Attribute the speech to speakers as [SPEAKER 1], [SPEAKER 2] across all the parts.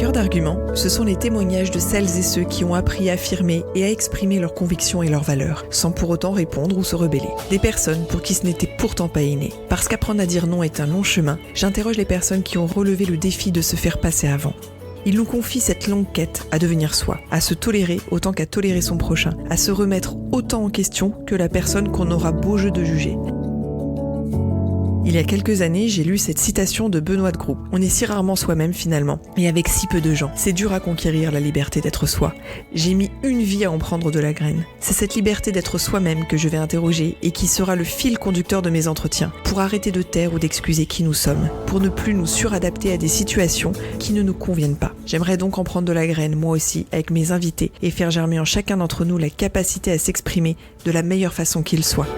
[SPEAKER 1] Cœur d'argument, ce sont les témoignages de celles et ceux qui ont appris à affirmer et à exprimer leurs convictions et leurs valeurs, sans pour autant répondre ou se rebeller. Des personnes pour qui ce n'était pourtant pas inné. Parce qu'apprendre à dire non est un long chemin, j'interroge les personnes qui ont relevé le défi de se faire passer avant. Ils nous confient cette longue quête à devenir soi, à se tolérer autant qu'à tolérer son prochain, à se remettre autant en question que la personne qu'on aura beau jeu de juger. Il y a quelques années, j'ai lu cette citation de Benoît de Groux. On est si rarement soi-même finalement, et avec si peu de gens. C'est dur à conquérir la liberté d'être soi. J'ai mis une vie à en prendre de la graine. C'est cette liberté d'être soi-même que je vais interroger et qui sera le fil conducteur de mes entretiens, pour arrêter de taire ou d'excuser qui nous sommes, pour ne plus nous suradapter à des situations qui ne nous conviennent pas. J'aimerais donc en prendre de la graine, moi aussi, avec mes invités, et faire germer en chacun d'entre nous la capacité à s'exprimer de la meilleure façon qu'il soit.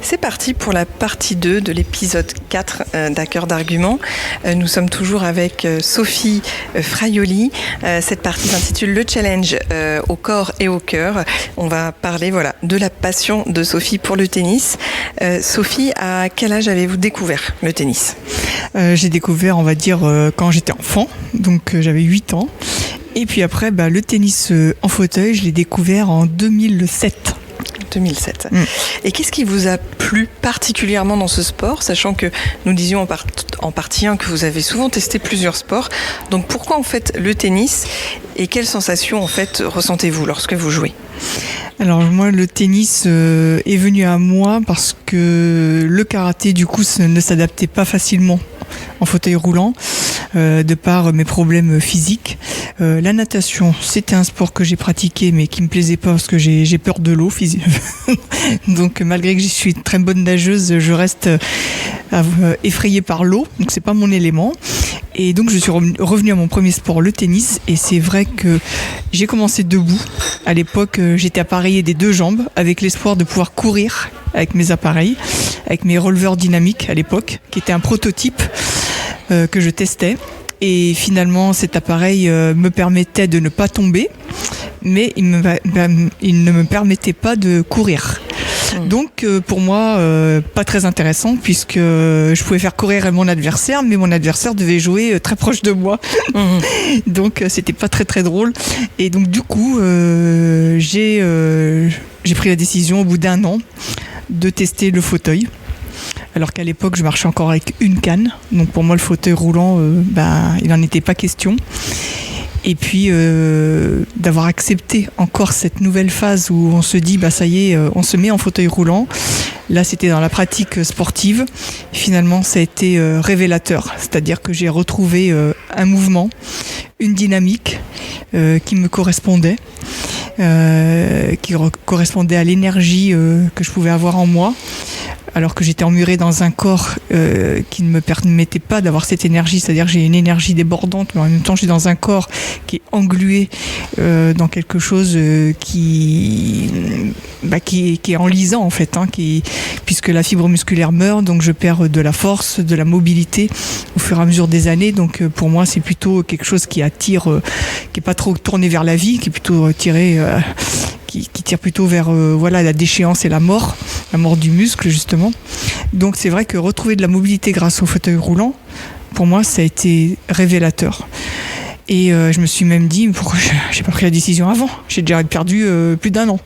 [SPEAKER 1] C'est parti pour la partie 2 de l'épisode 4 d'À Cœur d'argument. Nous sommes toujours avec Sophie Fraioli. Cette partie s'intitule Le challenge au corps et au cœur. On va parler de la passion de Sophie pour le tennis. Sophie, à quel âge avez-vous découvert le tennis ?
[SPEAKER 2] J'ai découvert, on va dire, quand j'étais enfant, donc j'avais 8 ans. Et puis après, le tennis en fauteuil, je l'ai découvert en 2007.
[SPEAKER 1] 2007. Et qu'est-ce qui vous a plu particulièrement dans ce sport, sachant que nous disions en partie que vous avez souvent testé plusieurs sports. Donc pourquoi en fait le tennis et quelles sensations en fait ressentez-vous lorsque vous jouez ?
[SPEAKER 2] Alors moi, le tennis est venu à moi parce que le karaté du coup ne s'adaptait pas facilement en fauteuil roulant de par mes problèmes physiques. La natation, c'était un sport que j'ai pratiqué mais qui me plaisait pas parce que j'ai peur de l'eau. Donc malgré que je suis très bonne nageuse, je reste effrayée par l'eau, donc c'est pas mon élément. Et donc je suis revenue à mon premier sport, le tennis, et c'est vrai que j'ai commencé debout. À l'époque, j'étais appareillée des 2 jambes avec l'espoir de pouvoir courir avec mes appareils, avec mes releveurs dynamiques à l'époque, qui était un prototype que je testais. Et finalement, cet appareil me permettait de ne pas tomber, mais il ne me permettait pas de courir. Donc pour moi, pas très intéressant puisque je pouvais faire courir mon adversaire, mais mon adversaire devait jouer très proche de moi. Donc c'était pas très très drôle. Et donc du coup, j'ai pris la décision au bout d'1 an de tester le fauteuil. Alors qu'à l'époque, je marchais encore avec une canne. Donc pour moi, le fauteuil roulant, il n'en était pas question. Et puis d'avoir accepté encore cette nouvelle phase où on se dit ça y est, on se met en fauteuil roulant. Là, c'était dans la pratique sportive. Finalement, ça a été révélateur. C'est-à-dire que j'ai retrouvé un mouvement, une dynamique qui me correspondait, qui correspondait à l'énergie que je pouvais avoir en moi. Alors que j'étais emmurée dans un corps qui ne me permettait pas d'avoir cette énergie, c'est-à-dire que j'ai une énergie débordante, mais en même temps je suis dans un corps qui est englué dans quelque chose qui est enlisant en fait, puisque la fibre musculaire meurt, donc je perds de la force, de la mobilité au fur et à mesure des années. Donc pour moi c'est plutôt quelque chose qui attire, qui est pas trop tourné vers la vie, qui est plutôt tiré... qui tire plutôt vers la déchéance et la mort du muscle justement. Donc c'est vrai que retrouver de la mobilité grâce au fauteuil roulant, pour moi ça a été révélateur. Et je me suis même dit, pourquoi j'ai pas pris la décision avant ? J'ai déjà perdu plus d'1 an.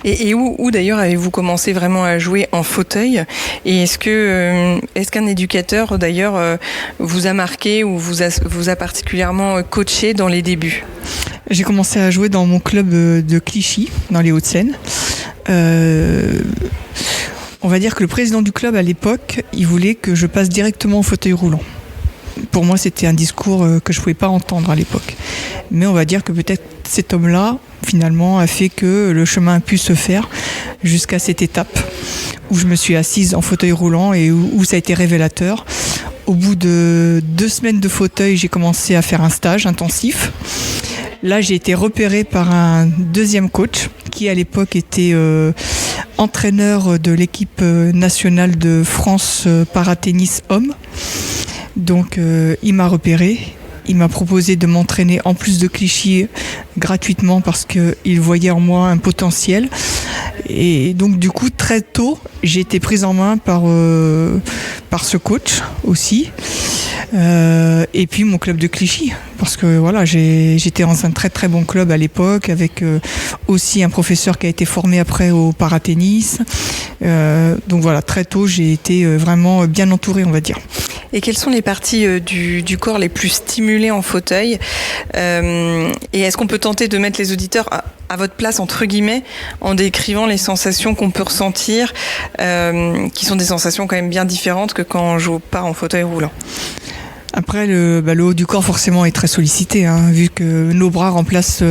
[SPEAKER 1] Et où d'ailleurs avez-vous commencé vraiment à jouer en fauteuil ? Et est-ce qu'un éducateur d'ailleurs vous a marqué ou vous a particulièrement coaché dans les débuts ?
[SPEAKER 2] J'ai commencé à jouer dans mon club de Clichy, dans les Hauts-de-Seine. On va dire que le président du club à l'époque, il voulait que je passe directement au fauteuil roulant. Pour moi, c'était un discours que je ne pouvais pas entendre à l'époque. Mais on va dire que peut-être cet homme-là, finalement, a fait que le chemin a pu se faire jusqu'à cette étape où je me suis assise en fauteuil roulant et où ça a été révélateur. Au bout de 2 semaines de fauteuil, j'ai commencé à faire un stage intensif. Là, j'ai été repérée par un 2e coach qui, à l'époque, était entraîneur de l'équipe nationale de France paratennis homme. Donc, il m'a repérée. Il m'a proposé de m'entraîner en plus de Clichy gratuitement parce qu'il voyait en moi un potentiel. Et donc, du coup, très tôt, j'ai été prise en main par ce coach aussi. Et puis mon club de Clichy, parce que voilà, j'étais dans un très très bon club à l'époque, avec aussi un professeur qui a été formé après au paratennis. Donc voilà, très tôt j'ai été vraiment bien entourée, on va dire.
[SPEAKER 1] Et quelles sont les parties du corps les plus stimulées en fauteuil et est-ce qu'on peut tenter de mettre les auditeurs à votre place, entre guillemets, en décrivant les sensations qu'on peut ressentir, qui sont des sensations quand même bien différentes que quand on joue pas en fauteuil roulant?
[SPEAKER 2] Après, le haut du corps forcément est très sollicité, hein, vu que nos bras remplacent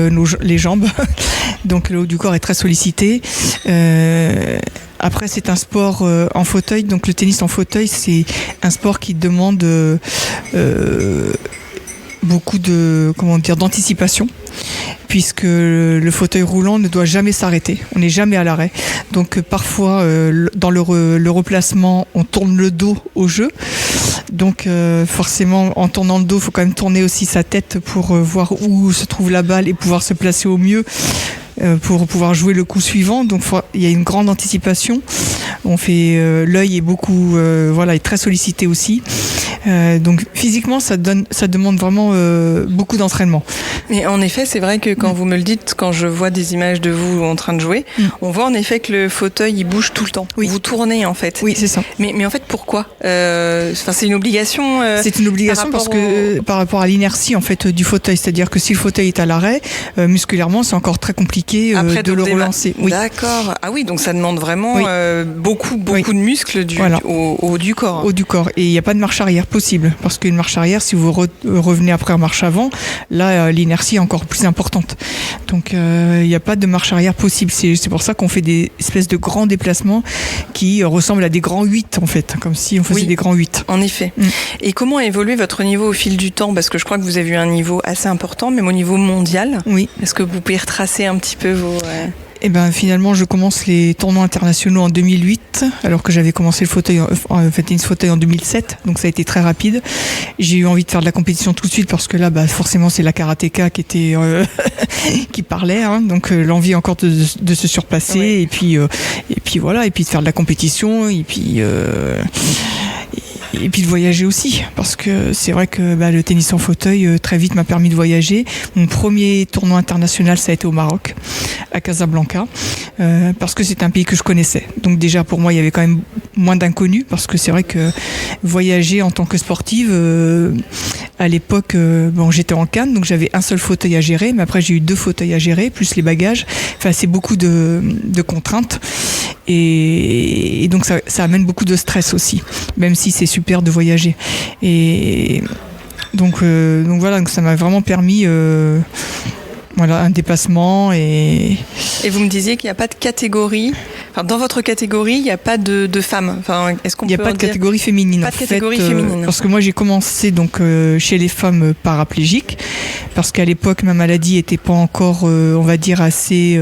[SPEAKER 2] les jambes. Donc le haut du corps est très sollicité. Après, c'est un sport en fauteuil. Donc le tennis en fauteuil, c'est un sport qui demande beaucoup d'anticipation, puisque le fauteuil roulant ne doit jamais s'arrêter. On n'est jamais à l'arrêt. Donc parfois, dans le replacement, on tourne le dos au jeu. Donc forcément, en tournant le dos, il faut quand même tourner aussi sa tête pour voir où se trouve la balle et pouvoir se placer au mieux pour pouvoir jouer le coup suivant. Donc il y a une grande anticipation. On fait l'œil est très sollicité aussi. Donc physiquement, ça demande vraiment beaucoup d'entraînement.
[SPEAKER 1] Et en effet, c'est vrai que quand vous me le dites, quand je vois des images de vous en train de jouer, on voit en effet que le fauteuil il bouge tout le temps. Oui. Vous tournez en fait.
[SPEAKER 2] Oui, c'est ça.
[SPEAKER 1] Mais en fait, pourquoi c'est une obligation.
[SPEAKER 2] C'est une obligation par rapport à l'inertie en fait du fauteuil, c'est-à-dire que si le fauteuil est à l'arrêt, musculairement, c'est encore très compliqué de le relancer.
[SPEAKER 1] Oui. D'accord. Ah oui, donc ça demande vraiment beaucoup de muscles au haut du corps.
[SPEAKER 2] Haut du corps. Et il n'y a pas de marche arrière possible, parce qu'une marche arrière, si vous revenez après en marche avant, là l'inertie est encore plus importante. Donc il n'y a pas de marche arrière possible. C'est pour ça qu'on fait des espèces de grands déplacements qui ressemblent à des grands 8 en fait, comme si on faisait des grands 8.
[SPEAKER 1] En effet. Et comment a évolué votre niveau au fil du temps? Parce que je crois que vous avez eu un niveau assez important, même au niveau mondial. Oui. Est-ce que vous pouvez retracer un petit peu vos...
[SPEAKER 2] Eh ben finalement, je commence les tournois internationaux en 2008, alors que j'avais commencé le tennis fauteuil en 2007, donc ça a été très rapide. J'ai eu envie de faire de la compétition tout de suite parce que là, forcément, c'est la karatéka qui était qui parlait, hein, donc l'envie encore de se surpasser, et puis voilà, et puis de faire de la compétition, et puis de voyager aussi, parce que c'est vrai que le tennis en fauteuil très vite m'a permis de voyager. Mon premier tournoi international, ça a été au Maroc, à Casablanca, parce que c'est un pays que je connaissais. Donc déjà pour moi, il y avait quand même moins d'inconnus, parce que c'est vrai que voyager en tant que sportive, à l'époque, j'étais en Cannes, donc j'avais un seul fauteuil à gérer, mais après j'ai eu 2 fauteuils à gérer, plus les bagages. Enfin, c'est beaucoup de contraintes. Et donc ça amène beaucoup de stress aussi, même si c'est super de voyager. Et donc voilà, donc ça m'a vraiment permis un dépassement. Et
[SPEAKER 1] vous me disiez qu'il n'y a pas de catégorie. Enfin, dans votre catégorie, il n'y a pas de femmes. Enfin, est-ce qu'on
[SPEAKER 2] Il n'y a pas de catégorie féminine.
[SPEAKER 1] Pas de catégorie féminine.
[SPEAKER 2] Parce que moi, j'ai commencé donc chez les femmes paraplégiques, parce qu'à l'époque, ma maladie n'était pas encore, on va dire, assez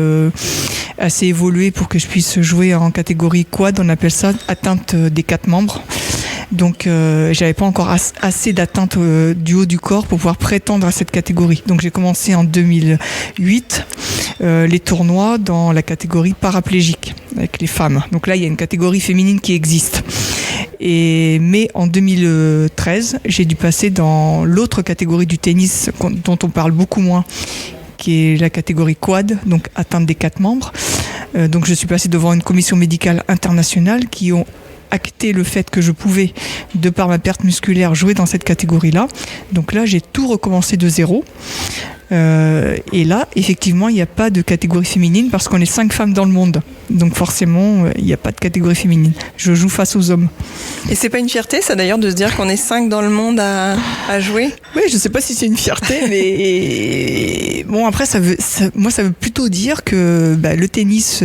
[SPEAKER 2] évoluée pour que je puisse jouer en catégorie quad. On appelle ça atteinte des 4 membres. Donc j'avais pas encore assez d'atteinte du haut du corps pour pouvoir prétendre à cette catégorie. Donc j'ai commencé en 2008 les tournois dans la catégorie paraplégique avec les femmes. Donc là il y a une catégorie féminine qui existe. Mais en 2013 j'ai dû passer dans l'autre catégorie du tennis dont on parle beaucoup moins, qui est la catégorie quad, donc atteinte des 4 membres. Donc je suis passé devant une commission médicale internationale qui ont acté le fait que je pouvais, de par ma perte musculaire, jouer dans cette catégorie-là. Donc là, j'ai tout recommencé de zéro. Et là, effectivement, il n'y a pas de catégorie féminine parce qu'on est 5 femmes dans le monde. Donc forcément, il n'y a pas de catégorie féminine. Je joue face aux hommes.
[SPEAKER 1] Et c'est pas une fierté, ça d'ailleurs, de se dire qu'on est 5 dans le monde à jouer?
[SPEAKER 2] Oui, je sais pas si c'est une fierté, mais bon, après, ça veut plutôt dire que le tennis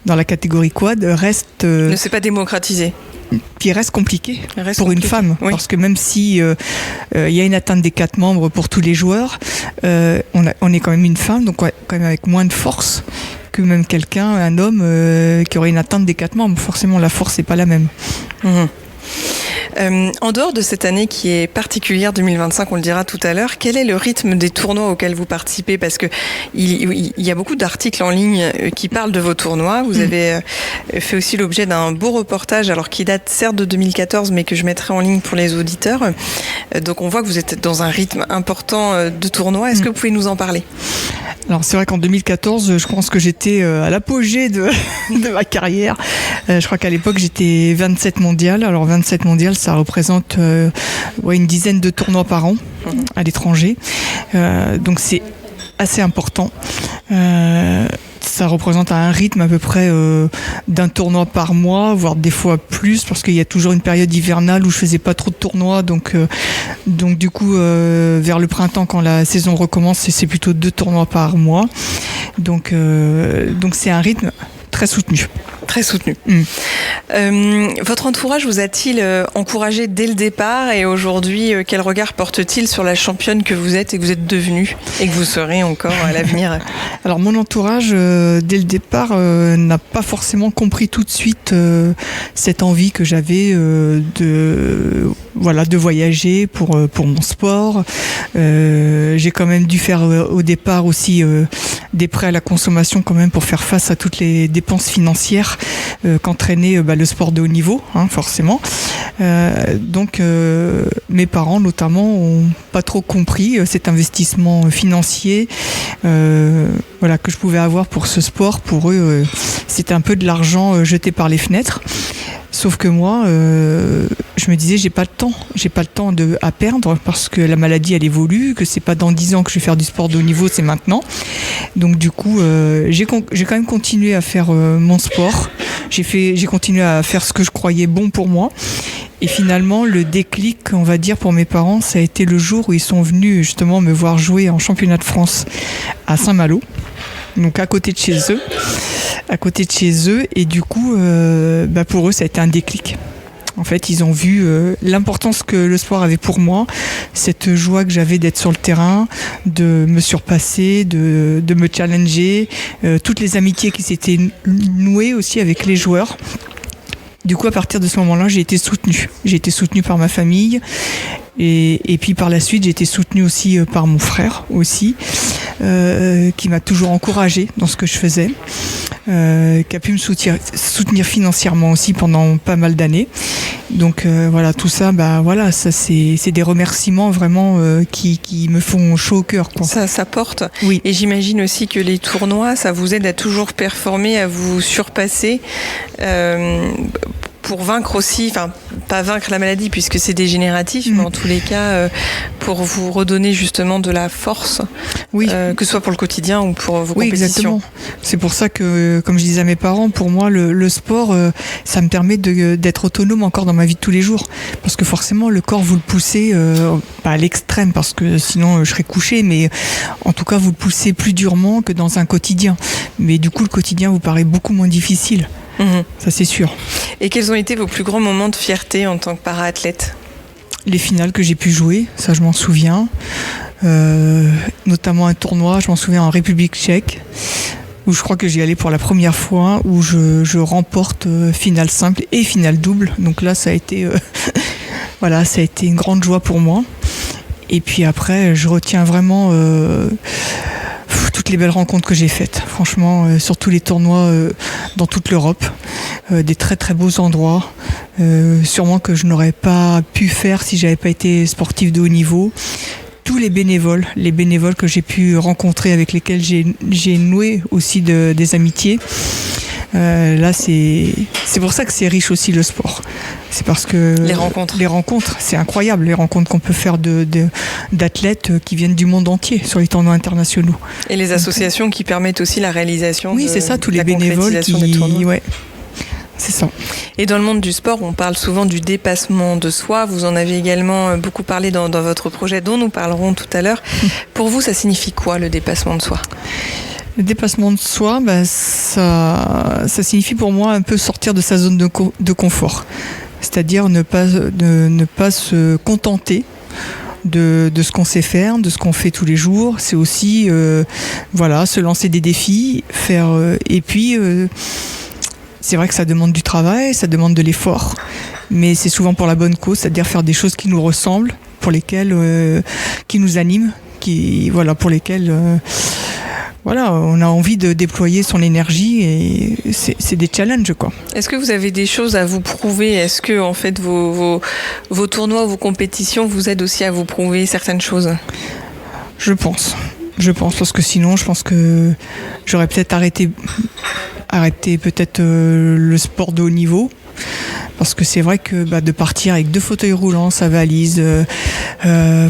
[SPEAKER 2] dans la catégorie quad reste...
[SPEAKER 1] ne s'est pas démocratisé.
[SPEAKER 2] Qui reste compliqué pour une femme, oui. Parce que même si y a une atteinte des 4 membres pour tous les joueurs, on est quand même une femme, donc quand même avec moins de force que même un homme qui aurait une atteinte des 4 membres. Forcément, la force n'est pas la même.
[SPEAKER 1] En dehors de cette année qui est particulière 2025, on le dira tout à l'heure, quel est le rythme des tournois auxquels vous participez? Parce que il y a beaucoup d'articles en ligne qui parlent de vos tournois. Vous avez fait aussi l'objet d'un beau reportage, alors qui date certes de 2014, mais que je mettrai en ligne pour les auditeurs. Donc on voit que vous êtes dans un rythme important de tournois. Est-ce que vous pouvez nous en parler?
[SPEAKER 2] Alors c'est vrai qu'en 2014, je pense que j'étais à l'apogée de ma carrière. Je crois qu'à l'époque j'étais 27 mondiales. Alors 27 mondiales, ça représente une dizaine de tournois par an à l'étranger. Donc c'est assez important. Ça représente un rythme à peu près d'un tournoi par mois, voire des fois plus, parce qu'il y a toujours une période hivernale où je faisais pas trop de tournois. Donc du coup, vers le printemps, quand la saison recommence, c'est plutôt 2 tournois par mois. Donc c'est un rythme très soutenu.
[SPEAKER 1] Très soutenu. Votre entourage vous a-t-il encouragé dès le départ, et aujourd'hui, quel regard porte-t-il sur la championne que vous êtes et que vous êtes devenue et que vous serez encore à l'avenir?
[SPEAKER 2] Alors mon entourage, dès le départ, n'a pas forcément compris tout de suite cette envie que j'avais de voyager pour mon sport. J'ai quand même dû faire au départ aussi des prêts à la consommation quand même pour faire face à toutes les dépenses financières qu'entraînait le sport de haut niveau, forcément. Donc mes parents notamment ont pas trop compris cet investissement financier que je pouvais avoir pour ce sport. Pour eux, c'était un peu de l'argent jeté par les fenêtres. Sauf que moi, je me disais, j'ai pas le temps à perdre, parce que la maladie elle évolue, que c'est pas dans 10 ans que je vais faire du sport de haut niveau, c'est maintenant. Donc du coup, j'ai quand même continué à faire mon sport. J'ai continué à faire ce que je croyais bon pour moi. Et finalement, le déclic, on va dire, pour mes parents, ça a été le jour où ils sont venus justement me voir jouer en championnat de France à Saint-Malo, donc à côté de chez eux. Et du coup, pour eux, ça a été un déclic. En fait, ils ont vu l'importance que le sport avait pour moi, cette joie que j'avais d'être sur le terrain, de me surpasser, de me challenger, toutes les amitiés qui s'étaient nouées aussi avec les joueurs. Du coup, à partir de ce moment-là, j'ai été soutenue. J'ai été soutenue par ma famille. Et puis par la suite, j'ai été soutenue aussi par mon frère aussi, qui m'a toujours encouragée dans ce que je faisais, qui a pu me soutenir financièrement aussi pendant pas mal d'années. Donc tout ça, ça c'est des remerciements vraiment qui me font chaud au cœur, quoi.
[SPEAKER 1] Ça porte.
[SPEAKER 2] Oui.
[SPEAKER 1] Et j'imagine aussi que les tournois, ça vous aide à toujours performer, à vous surpasser. Pour vaincre aussi, pas vaincre la maladie puisque c'est dégénératif, mais en tous les cas, pour vous redonner justement de la force, que ce soit pour le quotidien ou pour vos compétitions.
[SPEAKER 2] Exactement. C'est pour ça que, comme je disais à mes parents, pour moi, le sport, ça me permet d'être autonome encore dans ma vie de tous les jours. Parce que forcément, le corps, vous le poussez pas à l'extrême, parce que sinon, je serais couché, mais en tout cas, vous le poussez plus durement que dans un quotidien. Mais du coup, le quotidien vous paraît beaucoup moins difficile. Ça c'est sûr.
[SPEAKER 1] Et quels ont été vos plus grands moments de fierté en tant que para-athlète?
[SPEAKER 2] Les finales que j'ai pu jouer, ça je m'en souviens. Notamment un tournoi, je m'en souviens, en République tchèque, où je crois que j'y allais pour la première fois, où je remporte finale simple et finale double. Donc là ça a été ça a été une grande joie pour moi. Et puis après, je retiens vraiment toutes les belles rencontres que j'ai faites, franchement, sur tous les tournois dans toute l'Europe, des très très beaux endroits, sûrement que je n'aurais pas pu faire si j'avais pas été sportif de haut niveau. Tous les bénévoles que j'ai pu rencontrer, avec lesquels j'ai noué aussi des amitiés. Là, c'est pour ça que c'est riche aussi le sport. C'est parce que les rencontres, c'est incroyable, les rencontres qu'on peut faire d'athlètes qui viennent du monde entier sur les tournois internationaux.
[SPEAKER 1] Et les associations qui permettent aussi la réalisation.
[SPEAKER 2] Oui, c'est ça, tous les bénévoles c'est ça.
[SPEAKER 1] Et dans le monde du sport, on parle souvent du dépassement de soi. Vous en avez également beaucoup parlé dans votre projet, dont nous parlerons tout à l'heure. Pour vous, ça signifie quoi, le dépassement de soi ?
[SPEAKER 2] Le dépassement de soi, ça signifie pour moi un peu sortir de sa zone de confort. C'est-à-dire ne pas se contenter de ce qu'on sait faire, de ce qu'on fait tous les jours. C'est aussi se lancer des défis, et puis C'est vrai que ça demande du travail, ça demande de l'effort, mais c'est souvent pour la bonne cause, c'est-à-dire faire des choses qui nous ressemblent, pour lesquelles, qui nous animent, pour lesquelles on a envie de déployer son énergie, et c'est des challenges, quoi.
[SPEAKER 1] Est-ce que vous avez des choses à vous prouver? Est-ce que en fait vos tournois, vos compétitions vous aident aussi à vous prouver certaines choses?
[SPEAKER 2] Je pense, parce que sinon, je pense que j'aurais peut-être arrêté peut-être le sport de haut niveau. Parce que c'est vrai que de partir avec 2 fauteuils roulants, sa valise,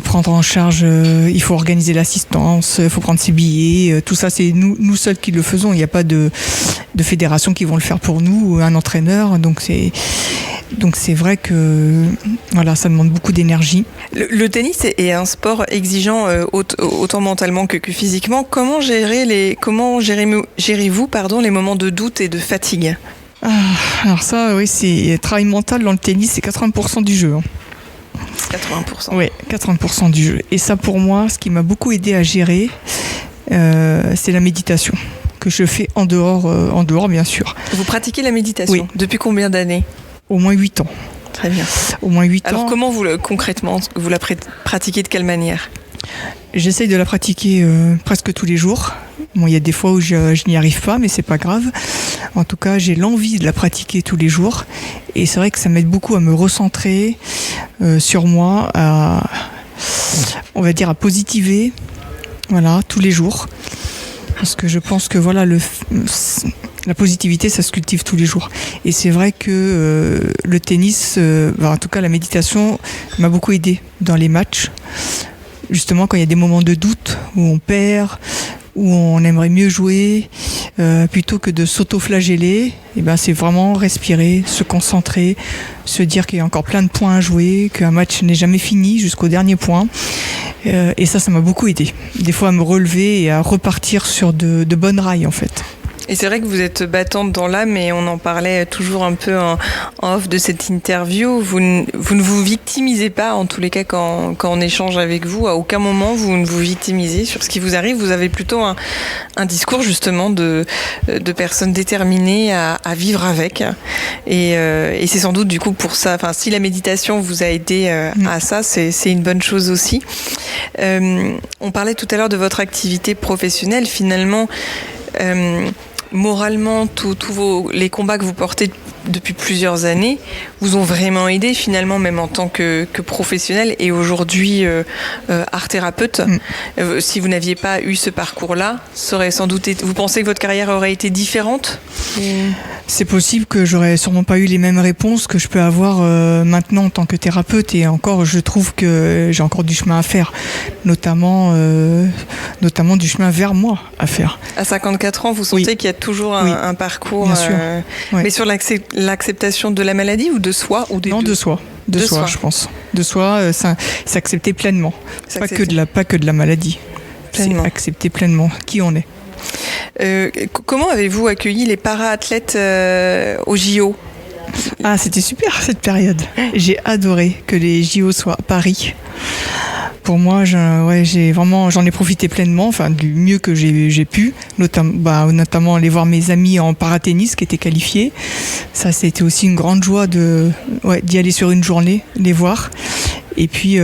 [SPEAKER 2] prendre en charge, il faut organiser l'assistance, il faut prendre ses billets, tout ça c'est nous seuls qui le faisons. Il n'y a pas de fédération qui vont le faire pour nous, ou un entraîneur. Donc c'est vrai que ça demande beaucoup d'énergie.
[SPEAKER 1] Le tennis est un sport exigeant autant mentalement que physiquement. Comment gérez-vous les moments de doute et de fatigue?
[SPEAKER 2] Alors ça, oui, c'est travail mental dans le tennis, c'est 80% du jeu.
[SPEAKER 1] 80%.
[SPEAKER 2] Oui, 80% du jeu. Et ça, pour moi, ce qui m'a beaucoup aidé à gérer, c'est la méditation que je fais en dehors, bien sûr.
[SPEAKER 1] Vous pratiquez la méditation? Oui. Depuis combien d'années?
[SPEAKER 2] Au moins 8 ans.
[SPEAKER 1] Très bien.
[SPEAKER 2] Au moins 8 ans.
[SPEAKER 1] Alors comment concrètement, vous la pratiquez de quelle manière?
[SPEAKER 2] J'essaye de la pratiquer presque tous les jours. Bon, il y a des fois où je n'y arrive pas, mais c'est pas grave. En tout cas, j'ai l'envie de la pratiquer tous les jours. Et c'est vrai que ça m'aide beaucoup à me recentrer sur moi, à positiver, tous les jours. Parce que je pense que la positivité, ça se cultive tous les jours. Et c'est vrai que le tennis, en tout cas la méditation, m'a beaucoup aidé dans les matchs. Justement, quand il y a des moments de doute, où on perd, où on aimerait mieux jouer, plutôt que de s'auto-flageller, c'est vraiment respirer, se concentrer, se dire qu'il y a encore plein de points à jouer, qu'un match n'est jamais fini jusqu'au dernier point. Et ça m'a beaucoup aidé. Des fois à me relever et à repartir sur de bonnes rails, en fait.
[SPEAKER 1] Et c'est vrai que vous êtes battante dans l'âme, et on en parlait toujours un peu en off de cette interview. Vous ne vous victimisez pas, en tous les cas, quand on échange avec vous. À aucun moment, vous ne vous victimisez sur ce qui vous arrive. Vous avez plutôt un discours, justement, de personnes déterminées à vivre avec. Et c'est sans doute, du coup, pour ça. Enfin, si la méditation vous a aidé à ça, c'est une bonne chose aussi. On parlait tout à l'heure de votre activité professionnelle. Finalement, moralement, tous les combats que vous portez depuis plusieurs années vous ont vraiment aidé, finalement, même en tant que professionnel, et aujourd'hui art thérapeute. Si vous n'aviez pas eu ce parcours-là, ça aurait sans doute été... Vous pensez que votre carrière aurait été différente?
[SPEAKER 2] C'est possible que j'aurais sûrement pas eu les mêmes réponses que je peux avoir maintenant en tant que thérapeute, et encore, je trouve que j'ai encore du chemin à faire, notamment du chemin vers moi à faire.
[SPEAKER 1] À 54 ans, vous sentez qu'il y a toujours un parcours,
[SPEAKER 2] bien sûr.
[SPEAKER 1] Mais sur l'acceptation de la maladie, ou de soi, ou des deux?
[SPEAKER 2] Non, de soi. De soi, je pense. De soi, s'accepter pleinement. Pas que de la maladie. Pleinement. C'est accepter pleinement qui on est.
[SPEAKER 1] Comment avez-vous accueilli les para-athlètes au JO?
[SPEAKER 2] C'était super cette période. J'ai adoré que les JO soient à Paris. Pour moi, j'en ai profité pleinement, du mieux que j'ai pu, notamment aller voir mes amis en paratennis qui étaient qualifiés. Ça, c'était aussi une grande joie d'y aller sur une journée, les voir. Et puis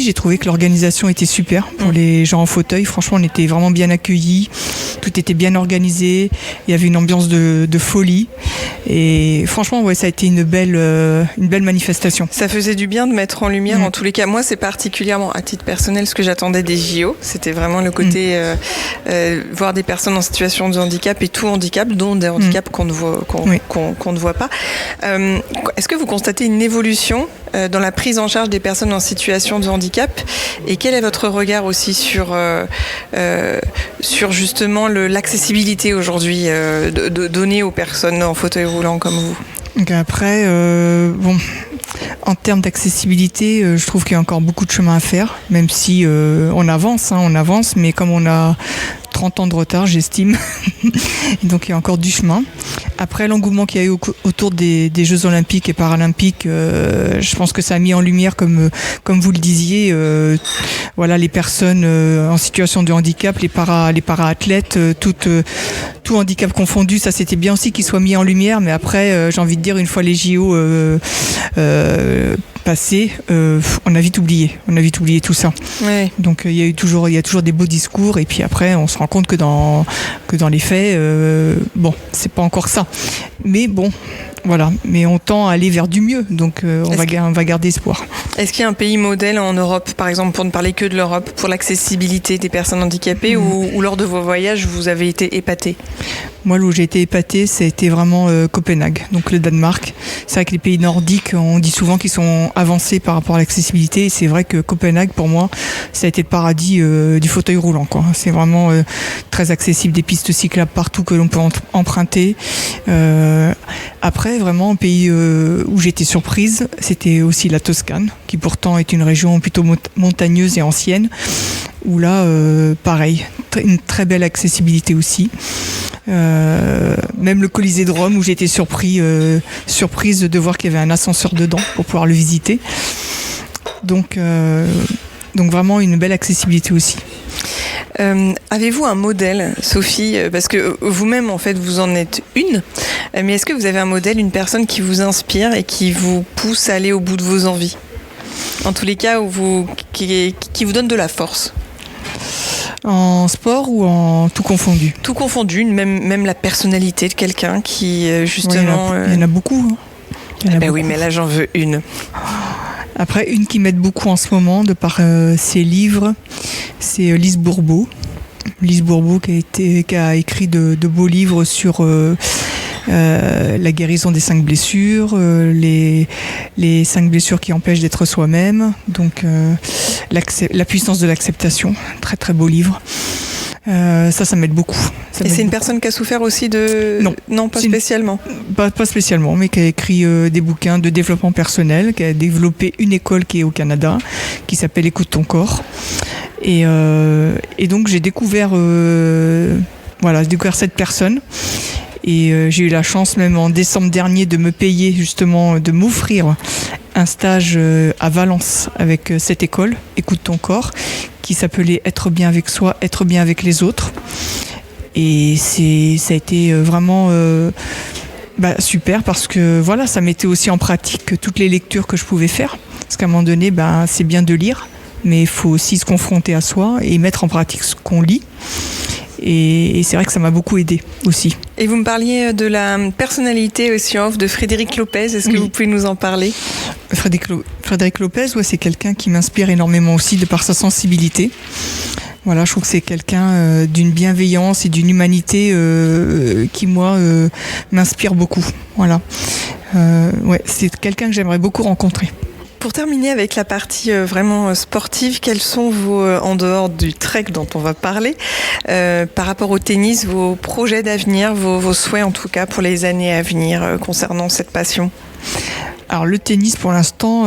[SPEAKER 2] j'ai trouvé que l'organisation était super pour les gens en fauteuil. Franchement, on était vraiment bien accueillis. Tout était bien organisé. Il y avait une ambiance de folie. Et franchement, ça a été une belle manifestation.
[SPEAKER 1] Ça faisait du bien de mettre en lumière, en tous les cas. Moi, c'est particulièrement, à titre personnel, ce que j'attendais des JO. C'était vraiment le côté voir des personnes en situation de handicap, et tout handicap, dont des handicaps qu'on ne voit pas. Est-ce que vous constatez une évolution dans la prise en charge des personnes en situation de handicap, et quel est votre regard aussi sur justement l'accessibilité aujourd'hui donnée aux personnes en fauteuil roulant comme vous?
[SPEAKER 2] Donc après, en termes d'accessibilité, je trouve qu'il y a encore beaucoup de chemin à faire, même si on avance, mais comme on a 30 ans de retard, j'estime. Donc il y a encore du chemin. Après, l'engouement qu'il y a eu autour des Jeux Olympiques et Paralympiques, je pense que ça a mis en lumière, comme vous le disiez, voilà, les personnes en situation de handicap, les para-athlètes, tout handicap confondu. Ça, c'était bien aussi qu'ils soient mis en lumière. Mais après, j'ai envie de dire, une fois les JO passés, on a vite oublié tout ça. Ouais. Donc il y a toujours des beaux discours, et puis après on se rend compte que dans les faits, bon, c'est pas encore ça. Mais bon, voilà. Mais on tend à aller vers du mieux, donc on va garder espoir.
[SPEAKER 1] Est-ce qu'il y a un pays modèle en Europe, par exemple, pour ne parler que de l'Europe, pour l'accessibilité des personnes handicapées, ou lors de vos voyages vous avez été épaté?
[SPEAKER 2] Moi, là où j'ai été épatée, ça a été vraiment Copenhague, donc le Danemark. C'est vrai que les pays nordiques, on dit souvent qu'ils sont avancés par rapport à l'accessibilité. Et c'est vrai que Copenhague, pour moi, ça a été le paradis du fauteuil roulant, quoi. C'est vraiment très accessible, des pistes cyclables partout que l'on peut emprunter. Après, vraiment, un pays où j'ai été surprise, c'était aussi la Toscane, qui pourtant est une région plutôt montagneuse et ancienne, où là, pareil, une très belle accessibilité aussi. Même le Colisée de Rome, où j'ai été surprise de voir qu'il y avait un ascenseur dedans pour pouvoir le visiter. Donc vraiment une belle accessibilité aussi.
[SPEAKER 1] Avez-vous un modèle, Sophie? Parce que vous-même, en fait, vous en êtes une. Mais est-ce que vous avez un modèle, une personne qui vous inspire et qui vous pousse à aller au bout de vos envies? En tous les cas, qui vous donne de la force?
[SPEAKER 2] En sport ou en tout confondu?
[SPEAKER 1] Tout confondu, même la personnalité de quelqu'un qui, justement...
[SPEAKER 2] Il y en a beaucoup. Beaucoup.
[SPEAKER 1] Oui, mais là, j'en veux une.
[SPEAKER 2] Après, une qui m'aide beaucoup en ce moment, de par ses livres, c'est Lise Bourbeau. Lise Bourbeau qui a écrit de beaux livres sur la guérison des 5 blessures, les 5 blessures qui empêchent d'être soi-même, donc la puissance de l'acceptation, très très beau livre. Ça m'aide beaucoup.
[SPEAKER 1] Et c'est une personne qui a souffert aussi de... Non, pas spécialement.
[SPEAKER 2] Pas spécialement, mais qui a écrit des bouquins de développement personnel, qui a développé une école qui est au Canada, qui s'appelle Écoute ton corps. Et donc j'ai découvert cette personne. Et j'ai eu la chance, même en décembre dernier, de me payer, justement, de m'offrir un stage à Valence avec cette école, Écoute ton corps, qui s'appelait Être bien avec soi, être bien avec les autres. Et ça a été vraiment super, parce que voilà, ça mettait aussi en pratique toutes les lectures que je pouvais faire. Parce qu'à un moment donné, c'est bien de lire, mais il faut aussi se confronter à soi et mettre en pratique ce qu'on lit. Et c'est vrai que ça m'a beaucoup aidé aussi.
[SPEAKER 1] Et vous me parliez de la personnalité aussi off de Frédéric Lopez. Est-ce que vous pouvez nous en parler?
[SPEAKER 2] Frédéric Lopez, c'est quelqu'un qui m'inspire énormément aussi de par sa sensibilité. Voilà, je trouve que c'est quelqu'un d'une bienveillance et d'une humanité qui, moi, m'inspire beaucoup. Voilà. C'est quelqu'un que j'aimerais beaucoup rencontrer.
[SPEAKER 1] Pour terminer avec la partie vraiment sportive, quels sont vos, en dehors du trek dont on va parler, par rapport au tennis, vos projets d'avenir, vos souhaits en tout cas pour les années à venir concernant cette passion?
[SPEAKER 2] Alors le tennis pour l'instant,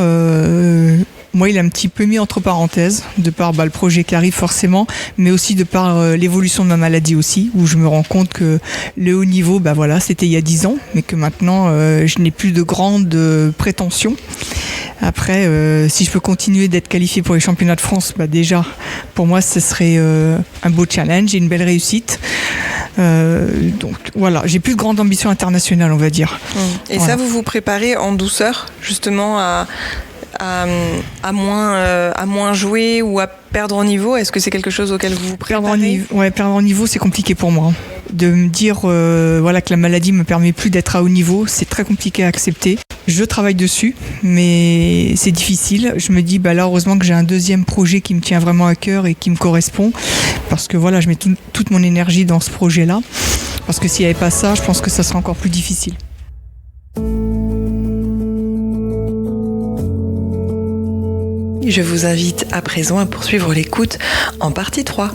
[SPEAKER 2] moi il est un petit peu mis entre parenthèses, de par le projet qui arrive forcément, mais aussi de par l'évolution de ma maladie aussi, où je me rends compte que le haut niveau, c'était il y a 10 ans, mais que maintenant je n'ai plus de grandes prétentions. Après, si je peux continuer d'être qualifiée pour les championnats de France, déjà, pour moi, ce serait un beau challenge et une belle réussite. Donc voilà, j'ai plus de grande ambition internationale, on va dire.
[SPEAKER 1] Et voilà. Ça, vous vous préparez en douceur, justement, à moins jouer ou à perdre en niveau? Est-ce que c'est quelque chose auquel vous vous préparez?
[SPEAKER 2] Perdre en niveau, c'est compliqué pour moi. De me dire que la maladie me permet plus d'être à haut niveau, c'est très compliqué à accepter. Je travaille dessus, mais c'est difficile. Je me dis là, heureusement que j'ai un deuxième projet qui me tient vraiment à cœur et qui me correspond, parce que je mets toute mon énergie dans ce projet-là. Parce que s'il n'y avait pas ça, je pense que ça serait encore plus difficile.
[SPEAKER 1] Je vous invite à présent à poursuivre l'écoute en partie 3.